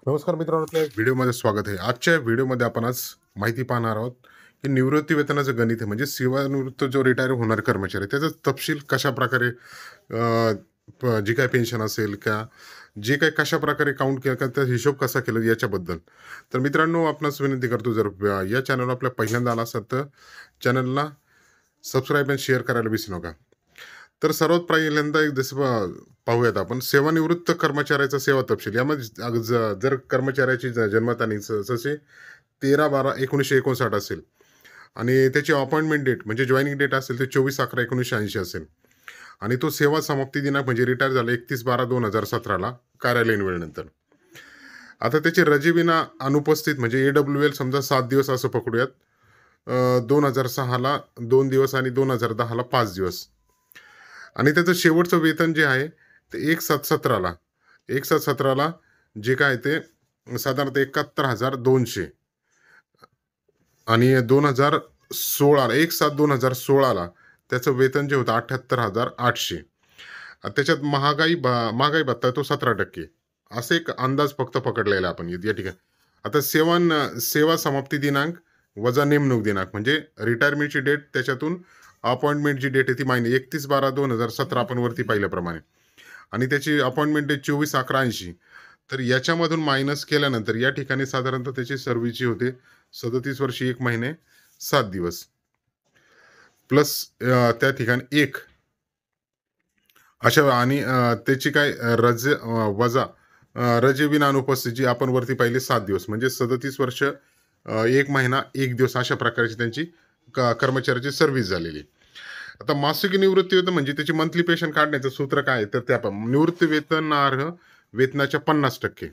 नमस्कार मित्रांनो, आपल्या व्हिडिओमध्ये स्वागत आहे. आजच्या व्हिडिओमध्ये आपण आज माहिती पाहणार आहोत की निवृत्ती वेतनाचं गणित आहे, म्हणजे सेवानिवृत्त जो रिटायर होणारे कर्मचारी त्याचा तपशील कशा प्रकारे जी काय पेन्शन असेल का जे काही कशा प्रकारे काउंट केलं का त्याचा हिशोब कसा केला याच्याबद्दल. तर मित्रांनो, आपणास विनंती करतो, जर या चॅनल आपल्या पहिल्यांदा आला असेल तर चॅनलला सबस्क्राईब आणि शेअर करायला विसरू नका. तर सर्वात पहिल्यांदा एक जसं पाहूयात आपण सेवानिवृत्त कर्मचाऱ्याचा सेवा तपशील. यामध्ये जर कर्मचाऱ्याची जन्मतारीख जसे 13/12/1959 असेल आणि त्याची अपॉइंटमेंट डेट म्हणजे जॉईनिंग डेट असेल ते 24/11/1980 असेल आणि तो सेवा समाप्ती दिनांक म्हणजे रिटायर झाला 31/12/2017 कार्यालयीन वेळेनंतर. आता त्याची रजेविना अनुपस्थित म्हणजे AWL समजा 7 दिवस असं पकडूयात. 2006ला 2 दिवस आणि 2010ला 5 दिवस. आणि त्याचं शेवटचं वेतन जे आहे ते 1/7/17ला 1/7/17ला जे काय ते साधारणतः 71,200 आणि 2016ला 1/7/2016ला त्याचं वेतन जे होतं 78,800. त्याच्यात महागाई भत्ता तो 17% असे एक अंदाज फक्त पकडलेला आपण या ठिकाणी. आता सेवा समाप्ती दिनांक वजा नेमणूक दिनांक म्हणजे रिटायरमेंटची डेट, त्याच्यातून अपॉइंटमेंटची डेट आहे ती 31/12/2017 आपण वरती पाहिल्याप्रमाणे आणि त्याची अपॉइंटमेंट डेट 24/11/80. तर याच्यामधून मायनस केल्यानंतर या ठिकाणी साधारणतः त्याची सर्व्हिसची होते 37 वर्षी 1 महिने 7 दिवस प्लस त्या ठिकाणी 1 अशा आणि त्याची काय वजा रजेविना अनुपस्थित जी आपण वरती पाहिली 7 दिवस म्हणजे 37 वर्ष 1 महिना 1 दिवस अशा प्रकारची त्यांची कर्मचाऱ्याची सर्व्हिस झालेली. आता मासिक निवृत्ती वेतन म्हणजे त्याची मंथली पेन्शन काढण्याचं सूत्र काय आहे, तर त्या निवृत्ती वेतनार्ह वेतनाच्या 50%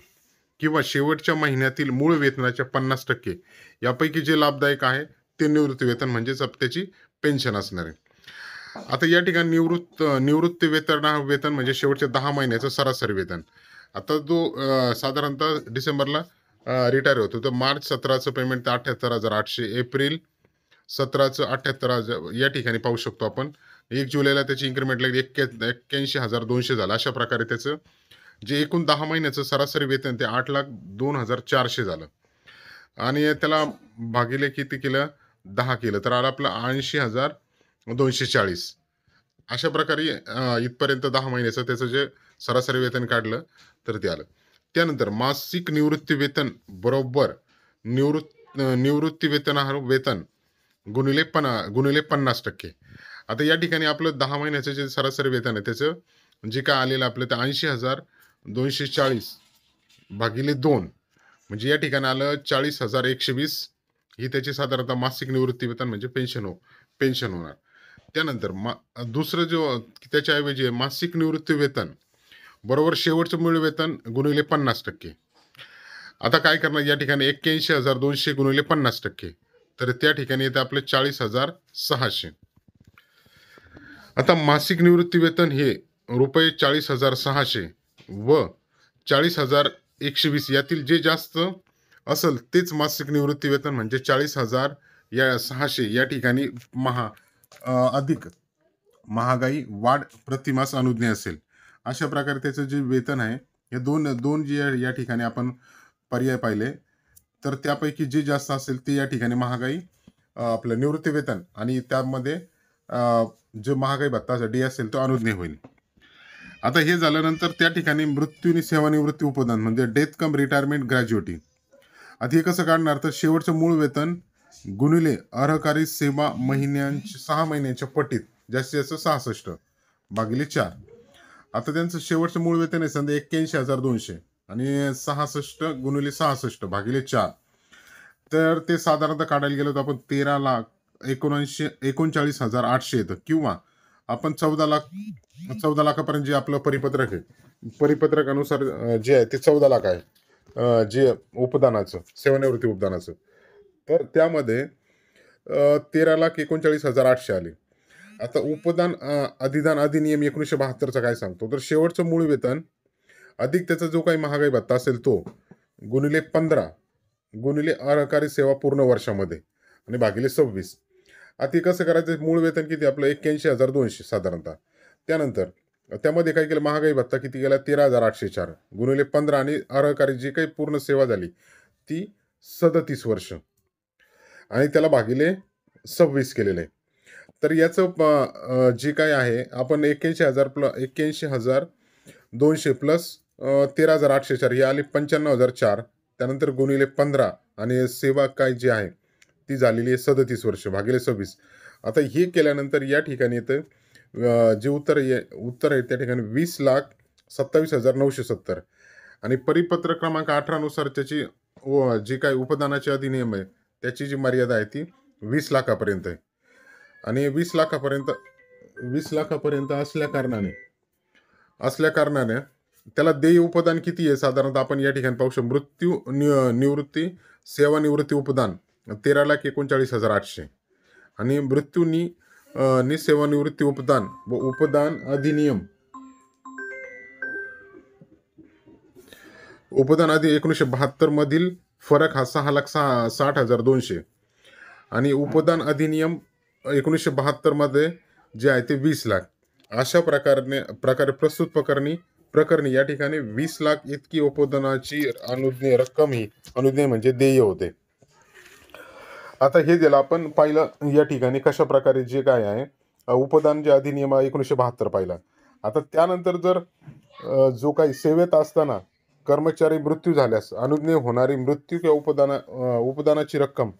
किंवा शेवटच्या महिन्यातील मूळ वेतनाच्या 50% यापैकी जे लाभदायक आहे ते निवृत्ती वेतन म्हणजेच त्याची पेन्शन असणार आहे. आता या ठिकाणी निवृत्ती वेतन म्हणजे शेवटच्या 10 महिन्याचं सरासरी वेतन. आता जो साधारणतः डिसेंबरला रिटायर होतो तर मार्च 17चं पेमेंट 78,800, एप्रिल 17चं 78,000 या ठिकाणी पाहू शकतो आपण. 1 जुलैला त्याची इन्क्रिमेंट लागली 81,200 झालं. अशा प्रकारे त्याचं जे एकूण 10 महिन्याचं सरासरी वेतन ते 8,02,400 झालं आणि त्याला भागिले किती केलं 10 केलं तर आलं आपलं 80,240. अशा प्रकारे इथपर्यंत 10 महिन्याचं त्याचं जे सरासरी वेतन काढलं तर ते आलं. त्यानंतर मासिक निवृत्ती वेतन बरोबर निवृत्ती वेतन गुणिले 50%. आता या ठिकाणी आपलं 10 महिन्याचं जे सरासरी वेतन आहे त्याचं जे काय आलेलं आपलं ते 80,240 भागिले 2 म्हणजे या ठिकाणी आलं 40,120. ही त्याची साधारणतः मासिक निवृत्ती वेतन म्हणजे पेन्शन होणार. त्यानंतर दुसरं जो त्याच्याऐवजी आहे, मासिक निवृत्ती वेतन बरोबर शेवटचं मूळ वेतन गुणिले 50%. आता काय करणार या ठिकाणी 81,200 गुणिले 50%, तर त्या ठिकाणी येतं आपलं 40,600. आता मासिक निवृत्ती वेतन हे रुपये 40,600 व 40,120 यातील जे जास्त असेल तेच मासिक निवृत्ती वेतन म्हणजे 40,600 या ठिकाणी अधिक महागाई वाढ प्रतिमास अनुज्ञेय असेल. अशा प्रकारे त्याचं जे वेतन आहे हे दोन दोन जे या ठिकाणी आपण पर्याय पाहिले तर त्यापैकी जे जास्त असेल ते या ठिकाणी महागाई आपलं निवृत्ती वेतन आणि त्यामध्ये जो महागाई भत्ता डी असेल तो अनुज्ञेय होईल. आता हे झाल्यानंतर त्या ठिकाणी मृत्यू आणि सेवानिवृत्ती उपदान म्हणजे डेथ कम रिटायरमेंट ग्रॅज्युएटी. आता हे कसं काढणार तर शेवटचं मूळ वेतन गुणिले अर्हकारी सेवा 6 महिन्यांच्या पटीत जास्तीत जास्त 66 भागिले 4. आता त्यांचं शेवटचं मूळ वेतन आहे समजा 81,200 आणि 66 गुणिले 66 भागिले 4. तर ते साधारणतः काढायला गेलो तर आपण 39,39,800 येतं किंवा आपण 14 लाखापर्यंत जे आपलं परिपत्रक आहे परिपत्रकानुसार जे आहे ते 14 लाख आहे. जे उपदानाचं सेवानिवृत्ती उपदानाचं तर त्यामध्ये 13,39,800 आले. आता उपदान अधिदान अधिनियम 1972चा काय सांगतो तर शेवटचं मूळ वेतन अधिक त्याचा जो काही महागाई भत्ता असेल तो गुणिले 15 गुणिले अर्हकारी सेवा पूर्ण वर्षामध्ये आणि भागिले 26. आता कसं करायचं मूळ वेतन किती आपलं 81,200 साधारणतः. त्यानंतर त्यामध्ये काय केलं, महागाई भत्ता किती गेला, 13,804 गुणिले 15 आणि अर्हकारी जी काही पूर्ण सेवा झाली ती 37 वर्ष आणि त्याला भागिले 26 केलेलं आहे. तर याचं जे काय आहे, आपण 81,200 प्लस 13,804 हे आले 95,004. त्यानंतर गुणिले 15 आणि सेवा काय जी आहे ती झालेली आहे 37 वर्ष भागिले 26. आता हे केल्यानंतर या ठिकाणी येतं जे उत्तर आहे त्या ठिकाणी 20,27,970 आणि परिपत्र क्रमांक 18 नुसार त्याची जी काही उपदानाचे अधिनियम आहे त्याची जी मर्यादा आहे ती 20 लाखापर्यंत आहे आणि 20 लाखापर्यंत असल्या कारणाने त्याला देय उपदान किती आहे साधारणतः आपण या ठिकाणी पाहू शकतो. निवृत्ती सेवानिवृत्ती उपदान 13,39,800 आणि नि सेवानिवृत्ती उपदान व उपदान आधी 1972 मधील फरक हा 6,60,200 आणि उपदान अधिनियम 1972 मध्ये जे आहे ते 20 लाख. अशा प्रकारे प्रस्तुत प्रकरणी या ठिकाणी 20 लाख इतकी उपदानाची अनुज्ञेय रक्कम ही अनुज्ञेय म्हणजे देय होते. आता हे ज्याला आपण पाहिलं या ठिकाणी कशा प्रकारे जे काय आहे उपदान जे अधिनियम 1972 पाहिला. आता त्यानंतर जर जो काही सेवेत असताना कर्मचारी मृत्यू झाल्यास अनुज्ञेय होणारी मृत्यू किंवा उपदानाची रक्कम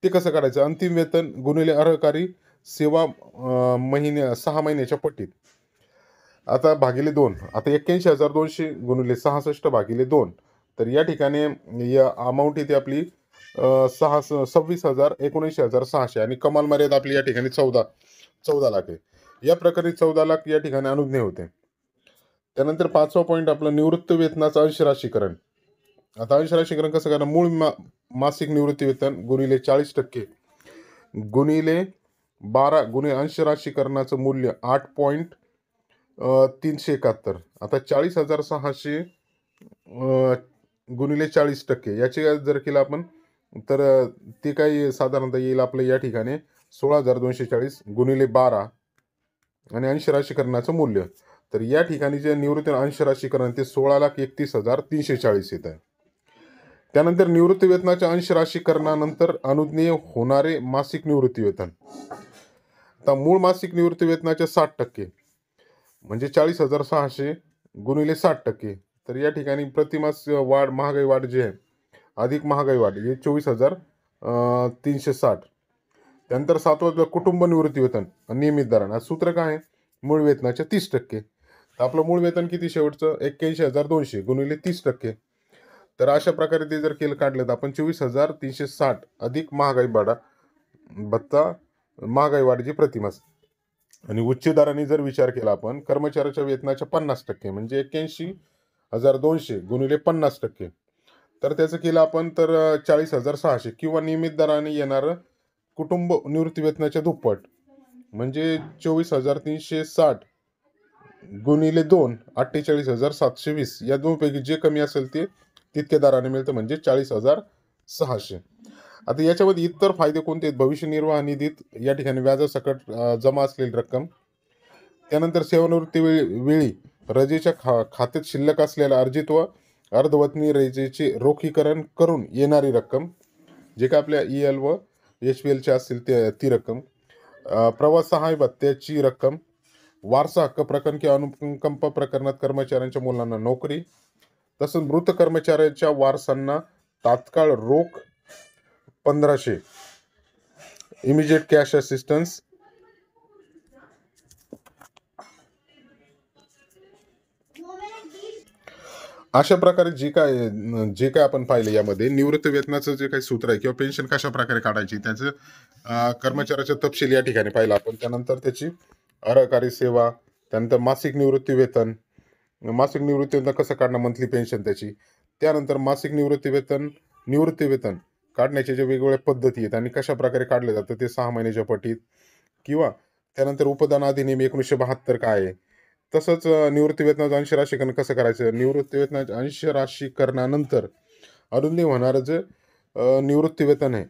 ते कसं काढायचं, अंतिम वेतन गुणिले अर्हकारी सेवा 6 महिन्याच्या पट्टीत. आता भागिले 2, आता 81,200 गुणिले 66 भागिले 2, तर या ठिकाणी या अमाऊंट येते आपली 26,000 19,600 आणि कमाल मर्यादा आपली या ठिकाणी 14 लाख आहे. या प्रकारे 14 लाख या ठिकाणी अनुज्ञेय होते. त्यानंतर 5वा पॉईंट आपला निवृत्त वेतनाचं अंशराशीकरण. आता अंशराशीकरण कसं करणार, मूळ मासिक निवृत्ती वेतन गुणिले 40% गुणिले 12 गुणिले अंशराशीकरणाचं मूल्य 8,371. आता 40,600 गुणिले 40% याचे जर केलं आपण तर ते काही साधारणतः येईल आपलं या ठिकाणी 16,240 गुणिले 12 आणि अंशराशीकरणाचं मूल्य. तर या ठिकाणी जे निवृत्ती अंशराशीकरण ते 16,31,340 येत आहे. त्यानंतर निवृत्ती वेतनाच्या अंशराशीकरणानंतर अनुज्ञेय होणारे मासिक निवृत्ती वेतन. आता मूळ मासिक निवृत्ती वेतनाच्या 60% म्हणजे 40,600 गुणिले 60%, तर या ठिकाणी प्रतिमास महागाई वाढ जी आहे अधिक महागाई वाढ हे 24,360. त्यानंतर 7वं कुटुंब निवृत्ती वेतन नियमित दराने. सूत्र काय आहे, मूळ वेतनाच्या 30%. तर आपलं मूळ वेतन किती शेवटचं 81,200 गुणिले 30%. तर अशा प्रकारे ते जर काढलं तर आपण 24,360 अधिक महागाई भत्ता महागाई वाढीची प्रतिमास. आणि उच्च दराने जर विचार केला आपण कर्मचाऱ्याच्या वेतनाच्या 50% म्हणजे 81,200 गुणिले 50%, तर त्याचं केलं आपण तर 40,600 किंवा नियमित दराने येणारं कुटुंब निवृत्ती वेतनाच्या दुप्पट म्हणजे 24,360 गुणिले 2 48,720. या दोनपैकी जे कमी असेल ते तितक्या दराने मिळतं म्हणजे 40,600. आता याच्यामध्ये इतर फायदे कोणते आहेत, भविष्य निर्वाह निधीत या ठिकाणी व्याजासकट जमा असलेली रक्कम. त्यानंतर सेवानिवृत्ती वेळी रजेच्या खात्यात शिल्लक असलेल्या अर्जित व अर्धवतनी रजेचे रोखीकरण करून येणारी रक्कम जे काय आपल्या EL व HPLच्या असतील ती रक्कम. प्रवास सहाय्य भत्त्याची रक्कम, वारसा हक्क प्रकरण किंवा अनुकंप प्रकरणात कर्मचाऱ्यांच्या मुलांना नोकरी, तसंच मृत कर्मचाऱ्यांच्या वारसांना तात्काळ रोख 1,500 इमिजिएट कॅश असिस्टन्स. अशा प्रकारे जे काय आपण पाहिलं यामध्ये निवृत्त वेतनाचं जे काही सूत्र आहे किंवा पेन्शन कशा प्रकारे काढायची त्याचं कर्मचाऱ्याचा तपशील या ठिकाणी पाहिला आपण. त्यानंतर त्याची अर्हकारी सेवा, त्यानंतर मासिक निवृत्ती वेतन कसं काढणं, मंथली पेन्शन त्याची. त्यानंतर मासिक निवृत्ती वेतन काढण्याच्या ज्या वेगवेगळ्या पद्धती आहेत आणि कशा प्रकारे काढले जातं ते 6 महिन्याच्या पटीत किंवा त्यानंतर उपदान अधिनियम 1972 काय आहे. तसंच निवृत्ती वेतनाचं अंशराशीकरण कसं करायचं, निवृत्ती वेतनाच्या अंशराशीकरणानंतर अनुज्ञेय होणारं जे निवृत्ती वेतन आहे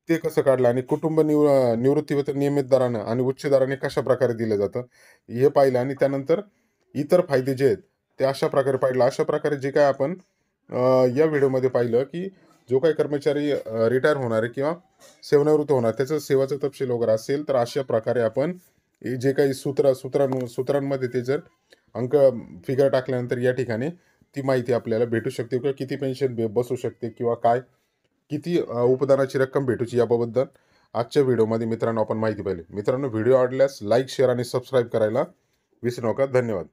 ते कसं काढलं आणि कुटुंब निवृत्तीवेतन नियमित दरानं आणि उच्च दराने कशा प्रकारे दिलं जातं हे पाहिलं आणि त्यानंतर इतर फायदे जे आहेत ते अशा प्रकारे पाहिलं. अशा प्रकारे जे काय आपण या व्हिडिओमध्ये पाहिलं, की जो काही कर्मचारी रिटायर होणार आहे किंवा सेवानिवृत्त होणार त्याचा सेवाचा तपशील वगैरे असेल, तर अशा प्रकारे आपण हे जे काही सूत्रांमध्ये ते जर अंक फिगर टाकल्यानंतर या ठिकाणी ती माहिती आपल्याला भेटू शकते किंवा किती पेन्शन बसू शकते किंवा काय किती उपदानाची रक्कम भेटूची याबाबत आजच्या व्हिडिओमध्ये मित्रांनो आपण माहिती पाहिली. मित्रांनो व्हिडिओ आवडल्यास लाईक, शेअर आणि सबस्क्राईब करायला विसरू नका. धन्यवाद.